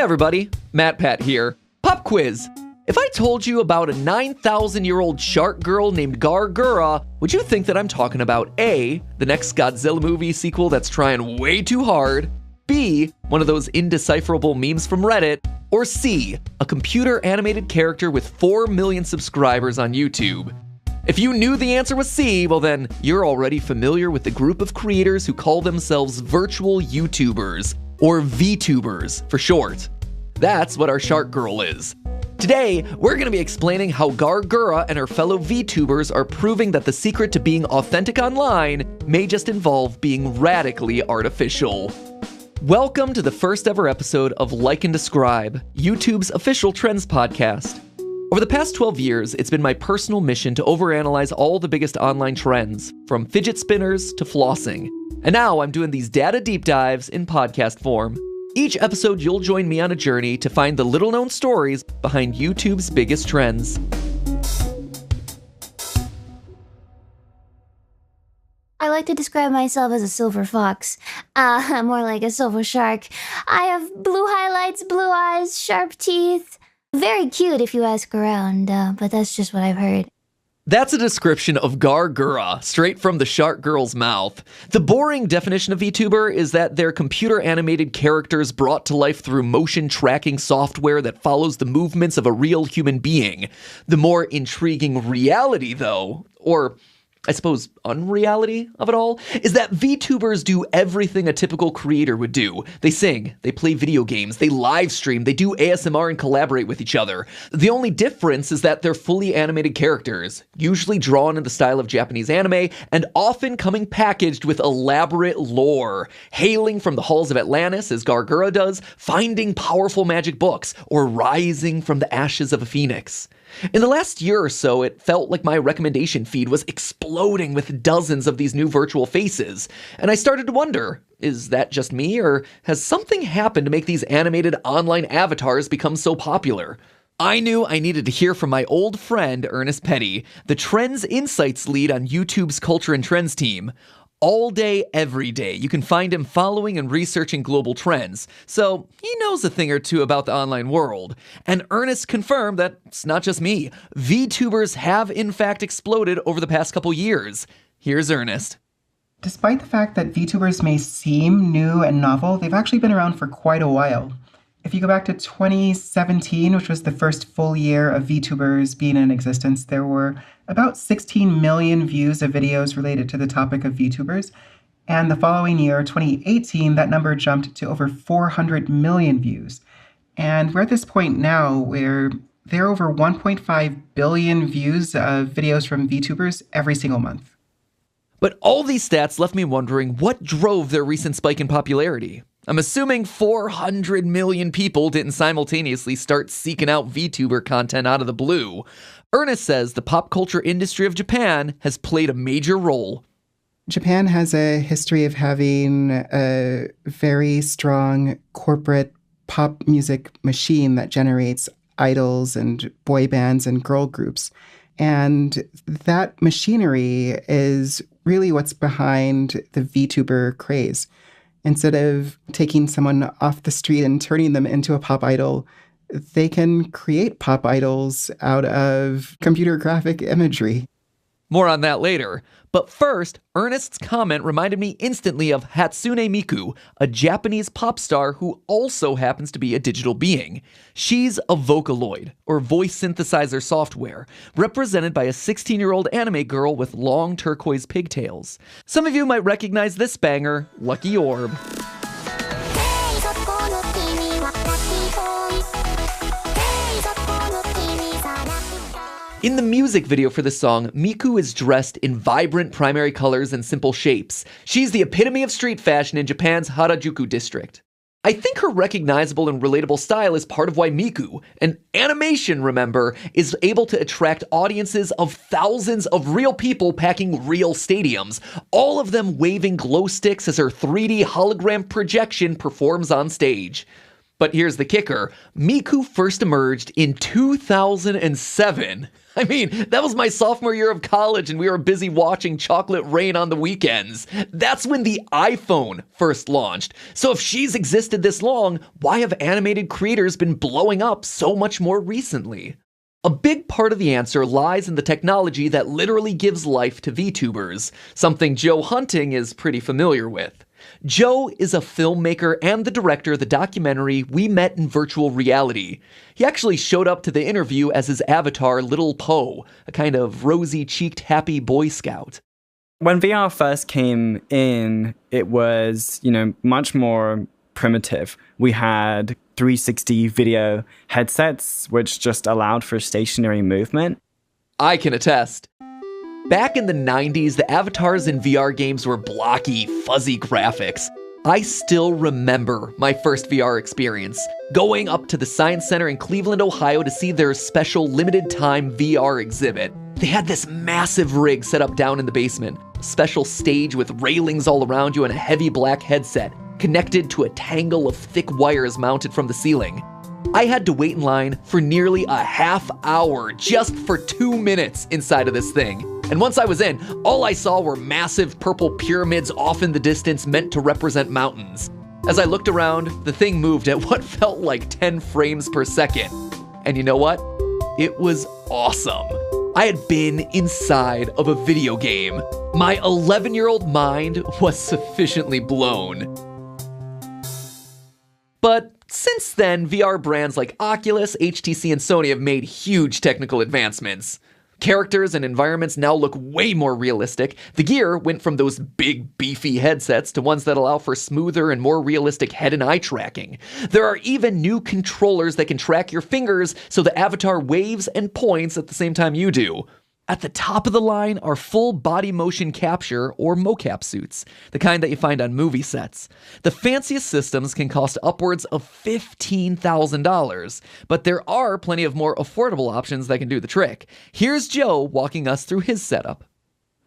everybody, MatPat here. Pop quiz. If I told you about a 9,000-year-old shark girl named Gargura, would you think that I'm talking about A, the next Godzilla movie sequel that's trying way too hard, B, one of those indecipherable memes from Reddit, or C, a computer-animated character with 4 million subscribers on YouTube? If you knew the answer was C, well then, you're already familiar with the group of creators who call themselves virtual YouTubers, or VTubers for short. That's what our shark girl is. Today, we're going to be explaining how Gargura and her fellow VTubers are proving that the secret to being authentic online may just involve being radically artificial. Welcome to the first ever episode of Like and Describe, YouTube's official trends podcast. Over the past 12 years, it's been my personal mission to overanalyze all the biggest online trends, from fidget spinners to flossing. And now I'm doing these data deep dives in podcast form. Each episode, you'll join me on a journey to find the little-known stories behind YouTube's biggest trends. I like to describe myself as a silver fox. More like a silver shark. I have blue highlights, blue eyes, sharp teeth. Very cute if you ask around, but that's just what I've heard. That's a description of Gargura, straight from the shark girl's mouth. The boring definition of VTuber is that they're computer-animated characters brought to life through motion tracking software that follows the movements of a real human being. The more intriguing reality, though, or I suppose unreality of it all, is that VTubers do everything a typical creator would do. They sing, they play video games, they live stream, they do ASMR and collaborate with each other. The only difference is that they're fully animated characters, usually drawn in the style of Japanese anime, and often coming packaged with elaborate lore, hailing from the halls of Atlantis as Gargura does, finding powerful magic books, or rising from the ashes of a phoenix. In the last year or so, it felt like my recommendation feed was exploding with dozens of these new virtual faces, and I started to wonder, is that just me, or has something happened to make these animated online avatars become so popular? I knew I needed to hear from my old friend Ernest Petty, the Trends Insights lead on YouTube's Culture and Trends team. All day, every day, you can find him following and researching global trends, so he knows a thing or two about the online world. And Ernest confirmed that it's not just me. VTubers have in fact exploded over the past couple years. Here's Ernest. Despite the fact that VTubers may seem new and novel, they've actually been around for quite a while. If you go back to 2017, which was the first full year of VTubers being in existence, there were about 16 million views of videos related to the topic of VTubers. And the following year, 2018, that number jumped to over 400 million views. And we're at this point now where there are over 1.5 billion views of videos from VTubers every single month. But all these stats left me wondering what drove their recent spike in popularity. I'm assuming 400 million people didn't simultaneously start seeking out VTuber content out of the blue. Ernest says the pop culture industry of Japan has played a major role. Japan has a history of having a very strong corporate pop music machine that generates idols and boy bands and girl groups. And that machinery is really what's behind the VTuber craze. Instead of taking someone off the street and turning them into a pop idol, they can create pop idols out of computer graphic imagery. More on that later. But first, Ernest's comment reminded me instantly of Hatsune Miku, a Japanese pop star who also happens to be a digital being. She's a Vocaloid, or voice synthesizer software, represented by a 16-year-old anime girl with long turquoise pigtails. Some of you might recognize this banger, Lucky Orb. In the music video for this song, Miku is dressed in vibrant primary colors and simple shapes. She's the epitome of street fashion in Japan's Harajuku district. I think her recognizable and relatable style is part of why Miku, an animation, remember, is able to attract audiences of thousands of real people packing real stadiums, all of them waving glow sticks as her 3D hologram projection performs on stage. But here's the kicker. Miku first emerged in 2007. I mean, that was my sophomore year of college and we were busy watching Chocolate Rain on the weekends. That's when the iPhone first launched. So if she's existed this long, why have animated creators been blowing up so much more recently? A big part of the answer lies in the technology that literally gives life to VTubers, something Joe Hunting is pretty familiar with. Joe is a filmmaker and the director of the documentary We Met in Virtual Reality. He actually showed up to the interview as his avatar, Little Poe, a kind of rosy-cheeked happy Boy Scout. When VR first came in, it was, much more primitive. We had 360 video headsets, which just allowed for stationary movement. I can attest. Back in the 90s, the avatars in VR games were blocky, fuzzy graphics. I still remember my first VR experience, going up to the Science Center in Cleveland, Ohio to see their special limited-time VR exhibit. They had this massive rig set up down in the basement, a special stage with railings all around you and a heavy black headset, connected to a tangle of thick wires mounted from the ceiling. I had to wait in line for nearly a half hour just for 2 minutes inside of this thing. And once I was in, all I saw were massive purple pyramids off in the distance meant to represent mountains. As I looked around, the thing moved at what felt like 10 frames per second. And you know what? It was awesome. I had been inside of a video game. My 11-year-old mind was sufficiently blown. But since then, VR brands like Oculus, HTC, and Sony have made huge technical advancements. Characters and environments now look way more realistic. The gear went from those big, beefy headsets to ones that allow for smoother and more realistic head and eye tracking. There are even new controllers that can track your fingers so the avatar waves and points at the same time you do. At the top of the line are full body motion capture or mocap suits, the kind that you find on movie sets. The fanciest systems can cost upwards of $15,000, but there are plenty of more affordable options that can do the trick. Here's Joe walking us through his setup.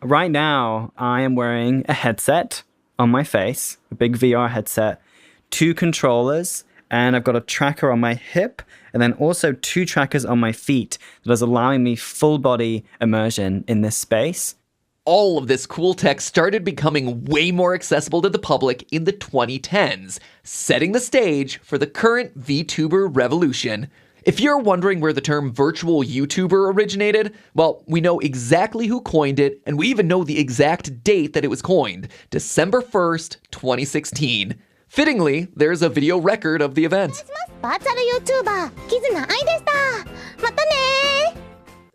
Right now, I am wearing a headset on my face, a big VR headset, 2 controllers, and I've got a tracker on my hip, and then also 2 trackers on my feet that is allowing me full body immersion in this space. All of this cool tech started becoming way more accessible to the public in the 2010s, setting the stage for the current VTuber revolution. If you're wondering where the term virtual YouTuber originated, well, we know exactly who coined it, and we even know the exact date that it was coined, December 1st, 2016. Fittingly, there's a video record of the event.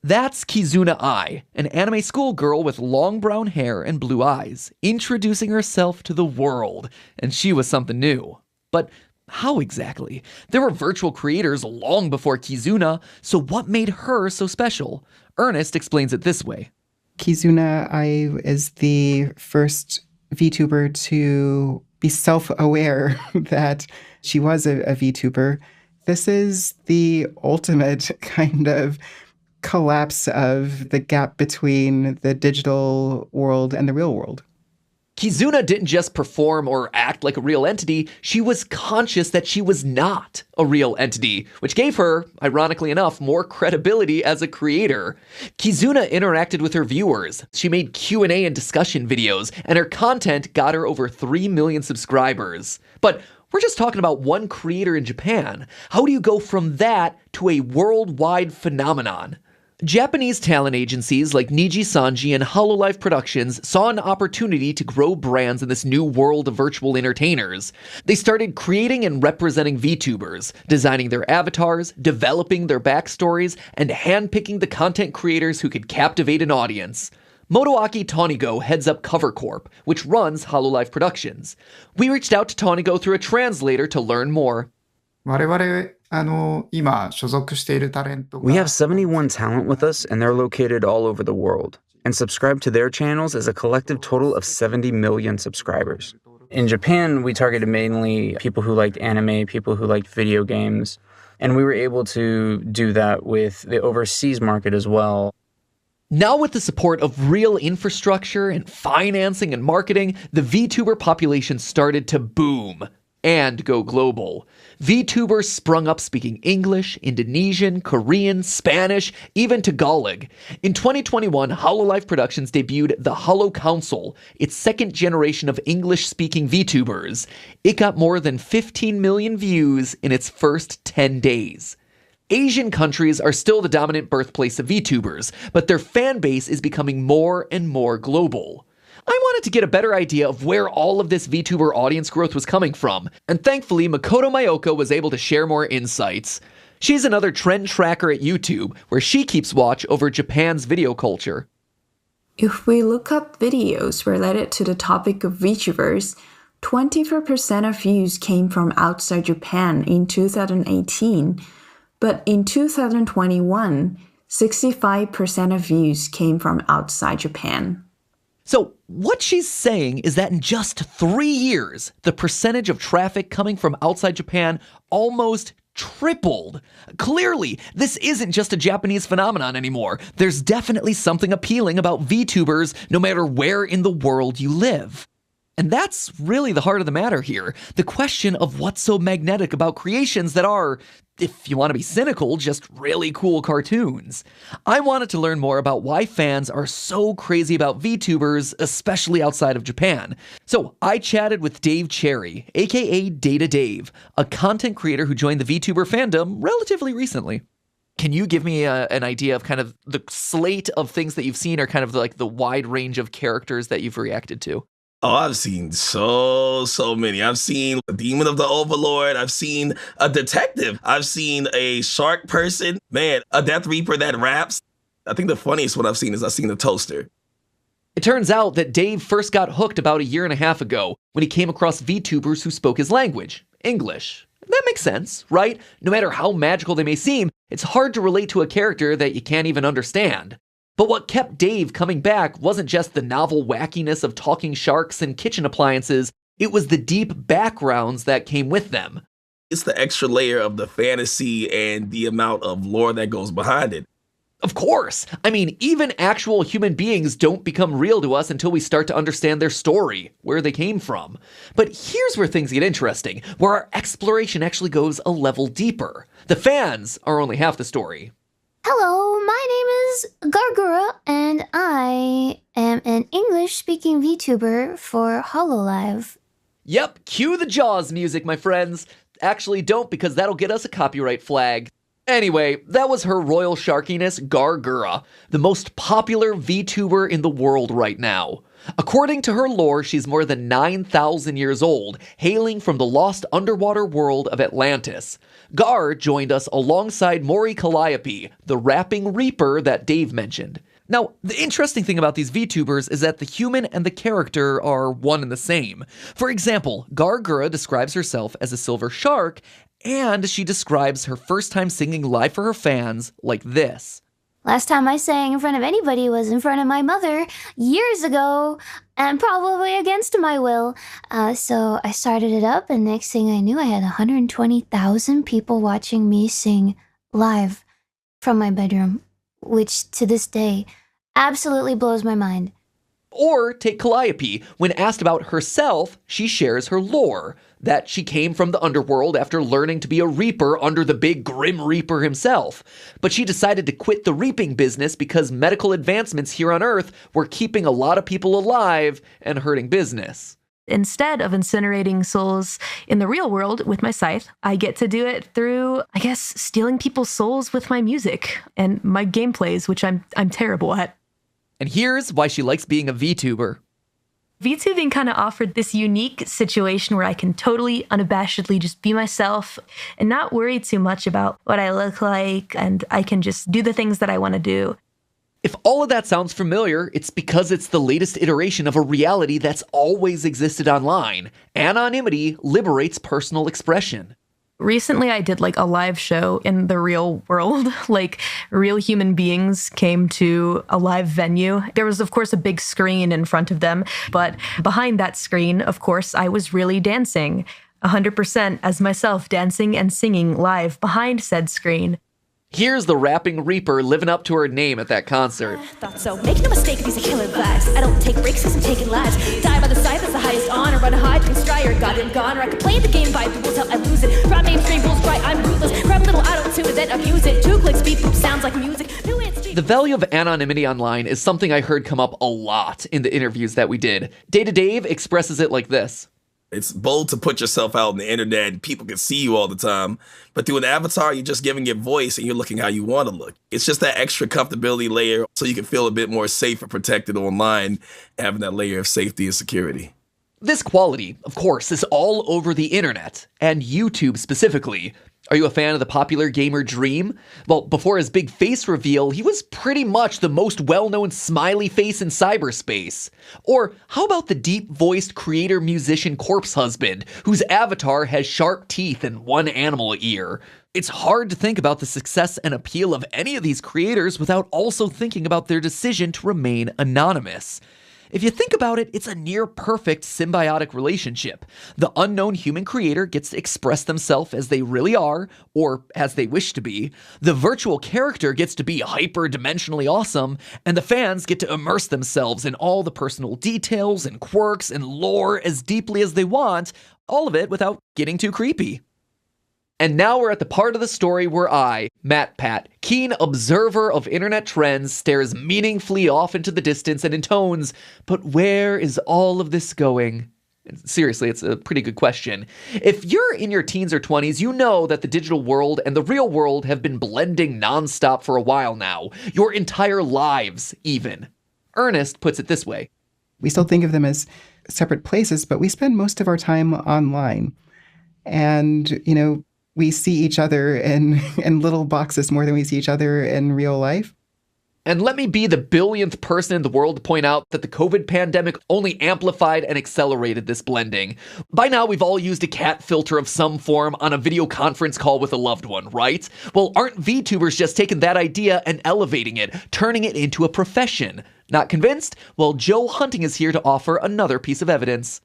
That's Kizuna Ai, an anime schoolgirl with long brown hair and blue eyes, introducing herself to the world, and she was something new. But how exactly? There were virtual creators long before Kizuna, so what made her so special? Ernest explains it this way. Kizuna Ai is the first VTuber to be self-aware that she was a VTuber. This is the ultimate kind of collapse of the gap between the digital world and the real world. Kizuna didn't just perform or act like a real entity, she was conscious that she was not a real entity, which gave her, ironically enough, more credibility as a creator. Kizuna interacted with her viewers. She made Q&A and discussion videos, and her content got her over 3 million subscribers. But we're just talking about one creator in Japan. How do you go from that to a worldwide phenomenon? Japanese talent agencies like Niji Sanji and Hololive Productions saw an opportunity to grow brands in this new world of virtual entertainers. They started creating and representing VTubers, designing their avatars, developing their backstories, and handpicking the content creators who could captivate an audience. Motoaki Tonigo heads up Cover Corp, which runs Hololive Productions. We reached out to Tonigo through a translator to learn more. We have 71 talent with us, and they're located all over the world. And subscribed to their channels is a collective total of 70 million subscribers. In Japan, we targeted mainly people who liked anime, people who liked video games, and we were able to do that with the overseas market as well. Now with the support of real infrastructure and financing and marketing, the VTuber population started to boom. and go global. VTubers sprung up speaking English, Indonesian, Korean, Spanish, even Tagalog. In 2021, Hololive Productions debuted the Holo Council, its second generation of English-speaking VTubers. It got more than 15 million views in its first 10 days. Asian countries are still the dominant birthplace of VTubers, but their fan base is becoming more and more global. I wanted to get a better idea of where all of this VTuber audience growth was coming from, and thankfully Makoto Mayoko was able to share more insights. She's another trend tracker at YouTube, where she keeps watch over Japan's video culture. If we look up videos related to the topic of VTubers, 24% of views came from outside Japan in 2018, but in 2021, 65% of views came from outside Japan. So what she's saying is that in just 3 years, the percentage of traffic coming from outside Japan almost tripled. Clearly, this isn't just a Japanese phenomenon anymore. There's definitely something appealing about VTubers no matter where in the world you live. And that's really the heart of the matter here. The question of what's so magnetic about creations that are, if you want to be cynical, just really cool cartoons. I wanted to learn more about why fans are so crazy about VTubers, especially outside of Japan. So I chatted with Dave Cherry, aka Data Dave, a content creator who joined the VTuber fandom relatively recently. Can you give me an idea of kind of the slate of things that you've seen, or kind of like the wide range of characters that you've reacted to? Oh, I've seen so many. I've seen a Demon of the Overlord. I've seen a detective. I've seen a shark person. Man, a Death Reaper that raps. I think the funniest one I've seen is I've seen a toaster. It turns out that Dave first got hooked about 1.5 years ago when he came across VTubers who spoke his language, English. That makes sense, right? No matter how magical they may seem, it's hard to relate to a character that you can't even understand. But what kept Dave coming back wasn't just the novel wackiness of talking sharks and kitchen appliances, it was the deep backgrounds that came with them. It's the extra layer of the fantasy and the amount of lore that goes behind it. Of course! I mean, even actual human beings don't become real to us until we start to understand their story, where they came from. But here's where things get interesting, where our exploration actually goes a level deeper. The fans are only half the story. Hello, my name is Gargura, and I am an English-speaking VTuber for Hololive. Yep, cue the Jaws music, my friends. Actually, don't, because that'll get us a copyright flag. Anyway, that was her royal sharkiness, Gargura, the most popular VTuber in the world right now. According to her lore, she's more than 9,000 years old, hailing from the lost underwater world of Atlantis. Gar joined us alongside Mori Calliope, the rapping reaper that Dave mentioned. Now, the interesting thing about these VTubers is that the human and the character are one and the same. For example, Gargura describes herself as a silver shark, and she describes her first time singing live for her fans like this. Last time I sang in front of anybody was in front of my mother years ago, and probably against my will. So I started it up, and next thing I knew, I had 120,000 people watching me sing live from my bedroom, which to this day absolutely blows my mind. Or take Calliope. When asked about herself, she shares her lore, that she came from the underworld after learning to be a reaper under the big Grim Reaper himself. But she decided to quit the reaping business because medical advancements here on Earth were keeping a lot of people alive and hurting business. Instead of incinerating souls in the real world with my scythe, I get to do it through, I guess, stealing people's souls with my music and my gameplays, which I'm terrible at. And here's why she likes being a VTuber. VTubing kind of offered this unique situation where I can totally unabashedly just be myself and not worry too much about what I look like, and I can just do the things that I want to do. If all of that sounds familiar, it's because it's the latest iteration of a reality that's always existed online. Anonymity liberates personal expression. Recently, I did like a live show in the real world, like real human beings came to a live venue. There was, of course, a big screen in front of them, but behind that screen, of course, I was really dancing, 100% as myself, dancing and singing live behind said screen. Here's the rapping Reaper living up to her name at that concert. Thought so. Make no mistake, these are killer vibes. I don't take breaks cause I'm taking lives. Die by the side, that's the highest honor. Run hide, drink strider, goddamn gone. Or I can play the game by the rules till I lose it. Grab mainstream rules, right, I'm ruthless. Grab a little auto-tune and then abuse it. 2 clicks, beep, boop, sounds like music. The value of anonymity online is something I heard come up a lot in the interviews that we did. Data Dave expresses it like this. It's bold to put yourself out on the internet and people can see you all the time. But through an avatar, you're just giving it voice and you're looking how you want to look. It's just that extra comfortability layer so you can feel a bit more safe and protected online, having that layer of safety and security. This quality, of course, is all over the internet, and YouTube specifically. Are you a fan of the popular gamer Dream? Well, before his big face reveal, he was pretty much the most well-known smiley face in cyberspace. Or how about the deep-voiced creator-musician Corpse Husband, whose avatar has sharp teeth and one animal ear? It's hard to think about the success and appeal of any of these creators without also thinking about their decision to remain anonymous. If you think about it, it's a near-perfect symbiotic relationship. The unknown human creator gets to express themselves as they really are, or as they wish to be. The virtual character gets to be hyper-dimensionally awesome, and the fans get to immerse themselves in all the personal details and quirks and lore as deeply as they want, all of it without getting too creepy. And now we're at the part of the story where I, MatPat, keen observer of internet trends, stares meaningfully off into the distance and intones, but where is all of this going? Seriously, it's a pretty good question. If you're in your teens or 20s, you know that the digital world and the real world have been blending nonstop for a while now. Your entire lives, even. Ernest puts it this way. We still think of them as separate places, but we spend most of our time online. And, we see each other in little boxes more than we see each other in real life. And let me be the billionth person in the world to point out that the COVID pandemic only amplified and accelerated this blending. By now, we've all used a cat filter of some form on a video conference call with a loved one, right? Well, aren't VTubers just taking that idea and elevating it, turning it into a profession? Not convinced? Well, Joe Hunting is here to offer another piece of evidence.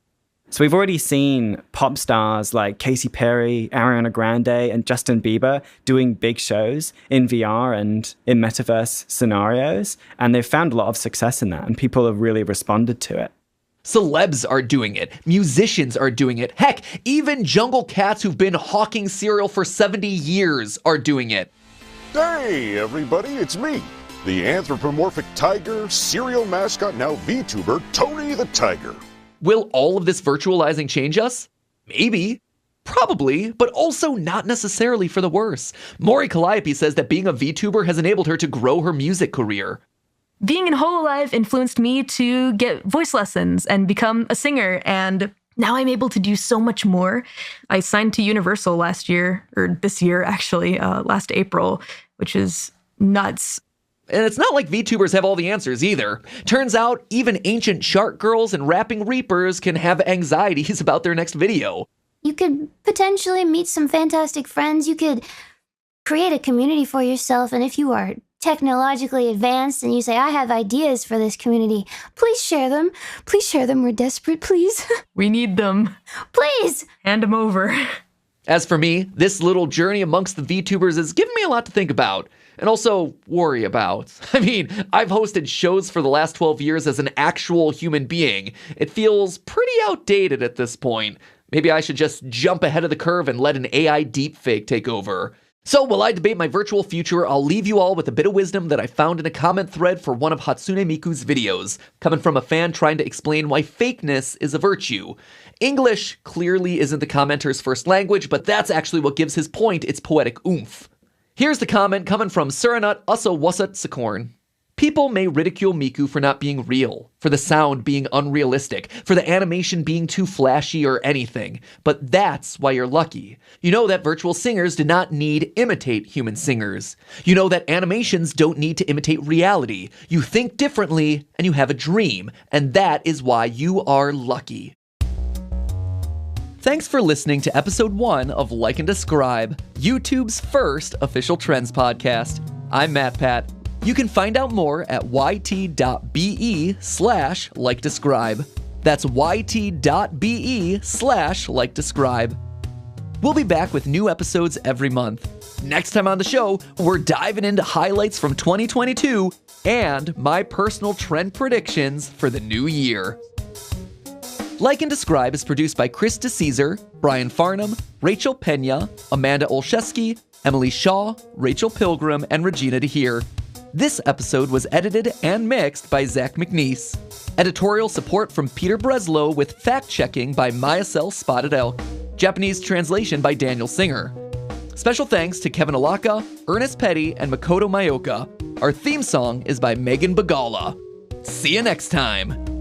So we've already seen pop stars like Katy Perry, Ariana Grande, and Justin Bieber doing big shows in VR and in metaverse scenarios, and they've found a lot of success in that, and people have really responded to it. Celebs are doing it. Musicians are doing it. Heck, even jungle cats who've been hawking cereal for 70 years are doing it. Hey, everybody, it's me, the anthropomorphic tiger, cereal mascot, now VTuber, Tony the Tiger. Will all of this virtualizing change us? Maybe. Probably, but also not necessarily for the worse. Maury Calliope says that being a VTuber has enabled her to grow her music career. Being in Hololive influenced me to get voice lessons and become a singer, and now I'm able to do so much more. I signed to Universal last year, or this year actually, last April, which is nuts. And it's not like VTubers have all the answers either. Turns out, even ancient shark girls and rapping reapers can have anxieties about their next video. You could potentially meet some fantastic friends. You could create a community for yourself, and if you are technologically advanced and you say, I have ideas for this community, please share them. Please share them. We're desperate, please. We need them. Please! Hand them over. As for me, this little journey amongst the VTubers has given me a lot to think about. And also worry about. I mean, I've hosted shows for the last 12 years as an actual human being. It feels pretty outdated at this point. Maybe I should just jump ahead of the curve and let an AI deepfake take over. So while I debate my virtual future, I'll leave you all with a bit of wisdom that I found in a comment thread for one of Hatsune Miku's videos, coming from a fan trying to explain why fakeness is a virtue. English clearly isn't the commenter's first language, but that's actually what gives his point its poetic oomph. Here's the comment coming from Suranut Usawasat Sakorn. People may ridicule Miku for not being real, for the sound being unrealistic, for the animation being too flashy or anything, but that's why you're lucky. You know that virtual singers do not need imitate human singers. You know that animations don't need to imitate reality. You think differently and you have a dream, and that is why you are lucky. Thanks for listening to episode 1 of Like and Describe, YouTube's first official trends podcast. I'm MatPat. You can find out more at yt.be/likedescribe. That's yt.be/likedescribe. We'll be back with new episodes every month. Next time on the show, we're diving into highlights from 2022 and my personal trend predictions for the new year. Like and Describe is produced by Chris DeCesar, Brian Farnham, Rachel Pena, Amanda Olszewski, Emily Shaw, Rachel Pilgrim, and Regina DeHeer. This episode was edited and mixed by Zach McNeese. Editorial support from Peter Breslow with fact-checking by Mayacel Spotted Elk. Japanese translation by Daniel Singer. Special thanks to Kevin Alaka, Ernest Petty, and Makoto Mayoka. Our theme song is by Megan Bagala. See you next time.